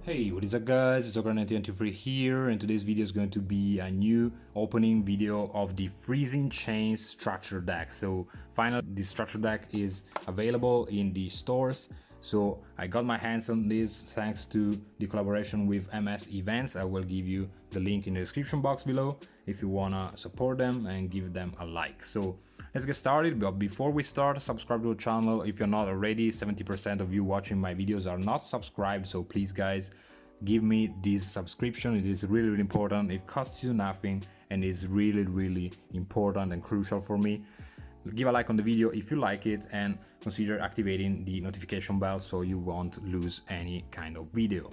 Hey, what is up guys, it's Ogni here, and today's video is going to be a new opening video of the Freezing Chains structure deck. So finally this structure deck is available in the stores, so I got my hands on this thanks to the collaboration with MS Events. I will give you the link in the description box below if you wanna support them and give them a like. So let's get started, but before we start, subscribe to the channel if you're not already. 70% of you watching my videos are not subscribed, so please guys, give me this subscription. It is really important. It costs you nothing and is really important and crucial for me. Give a like on the video if you like it and consider activating the notification bell so you won't lose any kind of video.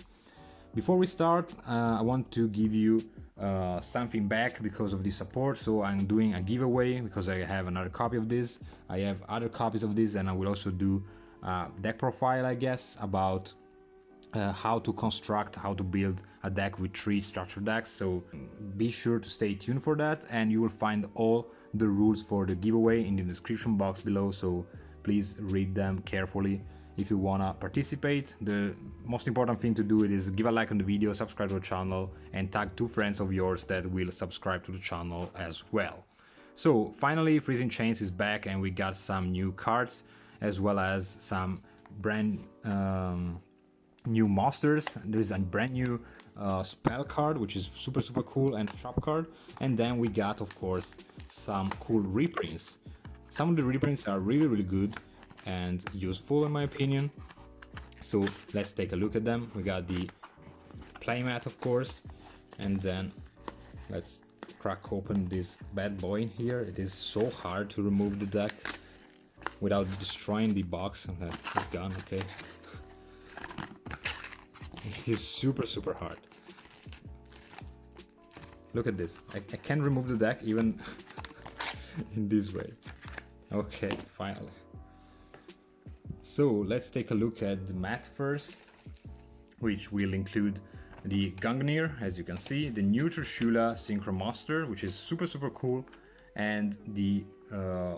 Before we start, I want to give you something back because of the support. So I'm doing a giveaway because I have another copy of this. I have other copies of this, and I will also do a deck profile, I guess, about how to construct, how to build a deck with 3 structure decks. So be sure to stay tuned for that, and you will find all the rules for the giveaway in the description box below, so please read them carefully if you wanna participate. The most important thing to do is give a like on the video, subscribe to the channel, and tag 2 friends of yours that will subscribe to the channel as well. So finally Freezing Chains is back, and we got some new cards as well as some brand new monsters. There is a brand new spell card, which is super cool, and shop card, and then we got, of course, some cool reprints. Some of the reprints are really good and useful in my opinion, so let's take a look at them. We got the playmat, of course, and then let's crack open this bad boy in here. It is so hard to remove the deck without destroying the box. It's gone. Okay. It is super hard. Look at this. I can't remove the deck even in this way. Okay, finally. So let's take a look at the mat first, which will include the Gungnir, as you can see, the new Trishula Synchro Monster, which is super cool, and the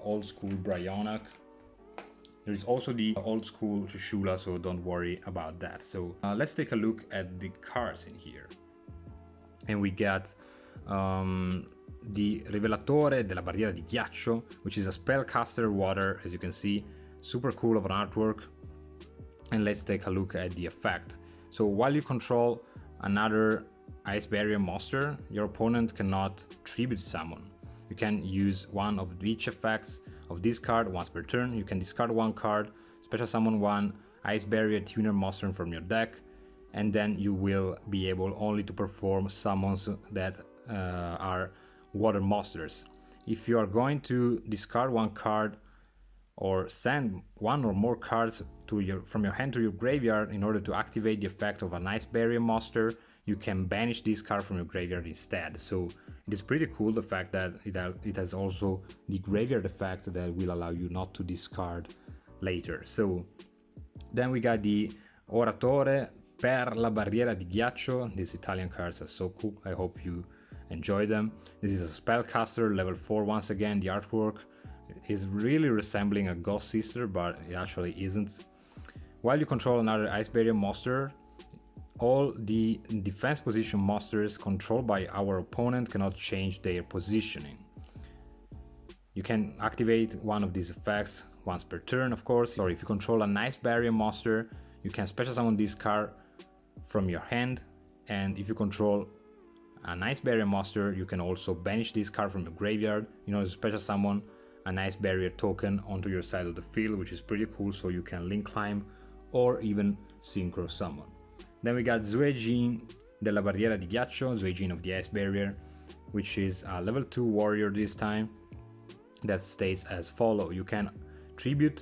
old school Bryonak. There is also the old school Trishula, so don't worry about that. So let's take a look at the cards in here. And we got the Rivelatore della Barriera di Ghiaccio, which is a spellcaster water, as you can see, super cool of an artwork. And let's take a look at the effect. So while you control another Ice Barrier monster, your opponent cannot tribute summon. You can use one of each effects of this card once per turn. You can discard 1 card, special summon 1 Ice Barrier Tuner monster from your deck, and then you will be able only to perform summons that are water monsters. If you are going to discard 1 card or send 1 or more cards from your hand to your graveyard in order to activate the effect of an Ice Barrier monster, you can banish this card from your graveyard instead. So it is pretty cool, the fact that it has also the graveyard effect that will allow you not to discard later. So then we got the Oratore per la Barriera di Ghiaccio. These Italian cards are so cool. I hope you enjoy them. This is a spellcaster, level 4 once again. The artwork is really resembling a Ghost Sister, but it actually isn't. While you control another Ice Barrier monster, all the defense position monsters controlled by our opponent cannot change their positioning. You can activate one of these effects once per turn, of course, or if you control an Ice Barrier monster, you can special summon this card from your hand, and if you control an Ice Barrier monster, you can also banish this card from your graveyard in order to special summon an Ice Barrier token onto your side of the field, which is pretty cool, so you can link climb or even synchro summon. Then we got Zuejin della Barriera di Ghiaccio, Zuejin of the Ice Barrier, which is a level 2 warrior this time, that states as follow. You can tribute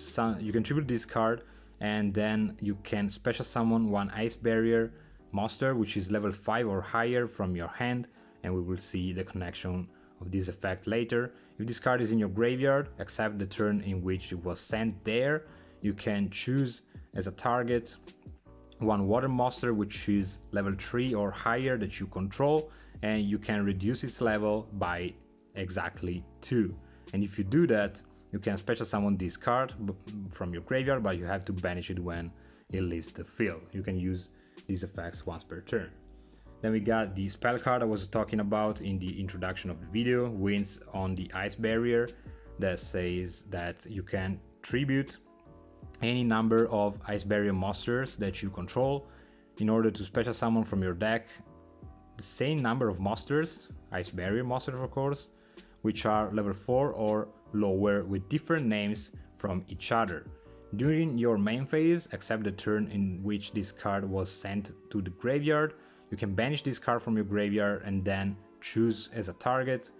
this card, and then you can special summon 1 Ice Barrier monster, which is level 5 or higher, from your hand, and we will see the connection of this effect later. If this card is in your graveyard, except the turn in which it was sent there, you can choose as a target 1 water monster which is level 3 or higher that you control, and you can reduce its level by exactly 2. And if you do that, you can special summon this card from your graveyard, but you have to banish it when it leaves the field. You can use these effects once per turn. Then we got the spell card I was talking about in the introduction of the video, wins on the ice barrier, that says that you can tribute any number of ice barrier monsters that you control in order to special summon from your deck the same number of monsters, ice barrier monsters of course, which are level 4 or lower with different names from each other. During your main phase, except the turn in which this card was sent to the graveyard, you can banish this card from your graveyard and then choose as a target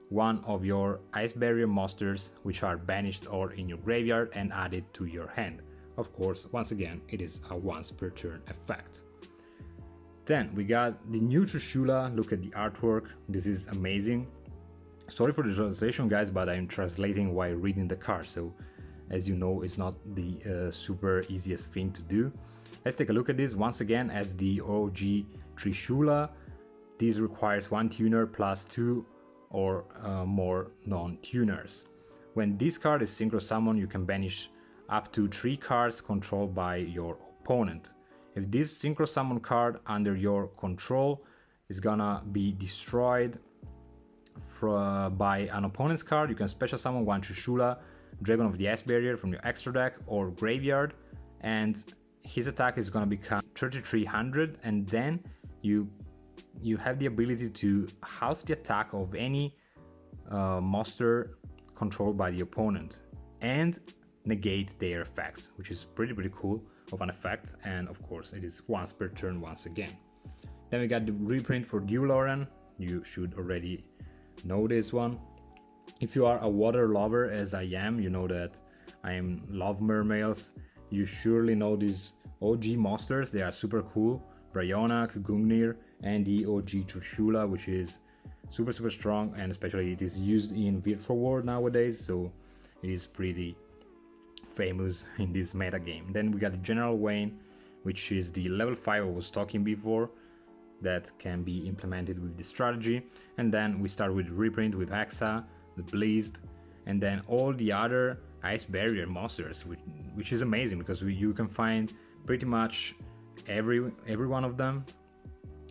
one of your ice barrier monsters which are banished or in your graveyard and add it to your hand. Of course, once again, it is a once per turn effect. Then we got the new Trishula. Look at the artwork, this is amazing. Sorry for the translation guys, but I'm translating while reading the card, so as you know, it's not the super easiest thing to do. Let's take a look at this. Once again, as the OG Trishula, this requires 1 tuner plus 2 or more non-tuners. When this card is synchro summoned, you can banish up to 3 cards controlled by your opponent. If this synchro summon card under your control is gonna be destroyed by an opponent's card, you can special summon 1 Trishula, Dragon of the Ice Barrier from your extra deck or graveyard, and his attack is gonna become 3300, and then you have the ability to halve the attack of any monster controlled by the opponent and negate their effects, which is pretty cool of an effect, and of course it is once per turn once again. Then we got the reprint for Duloran. You should already know this one. If you are a water lover as I am, you know that I love mermaids. You surely know these OG monsters, they are super cool. Bryonak, Gungnir, and the OG Trishula, which is super strong, and especially it is used in Virtual World nowadays, so it is pretty famous in this meta game. Then we got the General Wayne, which is the level 5 I was talking before, that can be implemented with this strategy. And then we start with reprint with Hexa, the Blizz, and then all the other ice barrier monsters, which is amazing because you can find pretty much every one of them.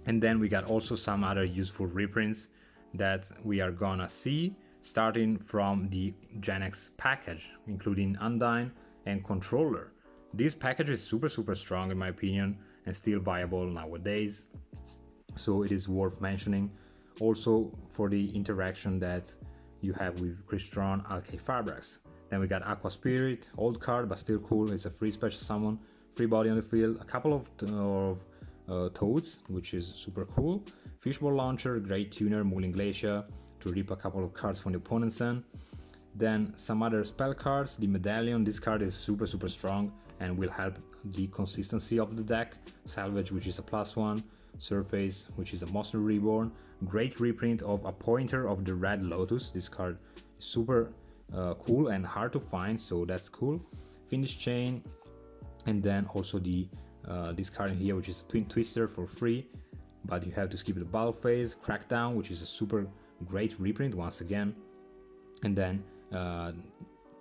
And then we got also some other useful reprints that we are gonna see, starting from the Gen X package, including Undyne and Controller. This package is super strong in my opinion and still viable nowadays, so it is worth mentioning. Also for the interaction that you have with Crystron, Alkay-Fabrax. Then we got Aqua Spirit, old card but still cool, it's a free special summon, free body on the field, a couple of Toads, which is super cool, Fishbowl Launcher, Great Tuner, Mooling Glacier to rip a couple of cards from the opponent's end. Then some other spell cards, the Medallion, this card is super strong and will help the consistency of the deck. Salvage, which is a +1, Surface, which is a Monster Reborn, great reprint of a pointer of the Red Lotus, this card is super cool and hard to find, so that's cool. Finish Chain, and then also the this card in here, which is a Twin Twister for free, but you have to skip the battle phase. Crackdown, which is a super great reprint once again, and then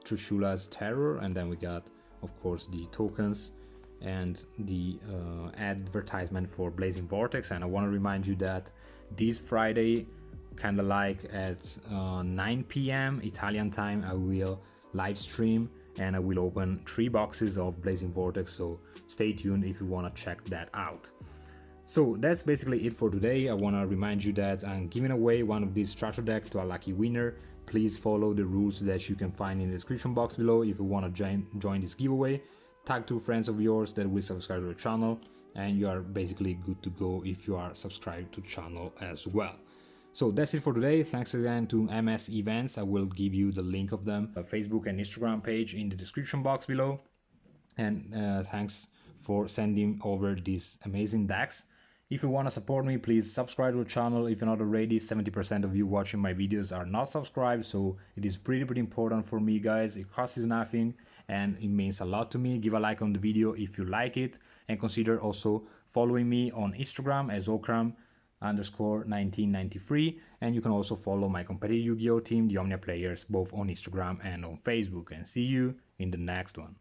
Trishula's Terror, and then we got of course the tokens and the advertisement for Blazing Vortex. And I want to remind you that this Friday, kind of like at 9 p.m. Italian time, I will live stream and I will open 3 boxes of Blazing Vortex, so stay tuned if you want to check that out. So that's basically it for today. I want to remind you that I'm giving away one of these structure decks to a lucky winner. Please follow the rules that you can find in the description box below if you want to join this giveaway. Tag 2 friends of yours that will subscribe to the channel, and you are basically good to go if you are subscribed to the channel as well. So that's it for today. Thanks again to MS Events. I will give you the link of them, Facebook and Instagram page in the description box below. And thanks for sending over these amazing decks. If you want to support me, please subscribe to the channel. If you're not already, 70% of you watching my videos are not subscribed, so it is pretty important for me, guys. It costs you nothing and it means a lot to me. Give a like on the video if you like it, and consider also following me on Instagram as okram_1993, and you can also follow my competitive Yu-Gi-Oh team, the Omnia players, both on Instagram and on Facebook. And see you in the next one.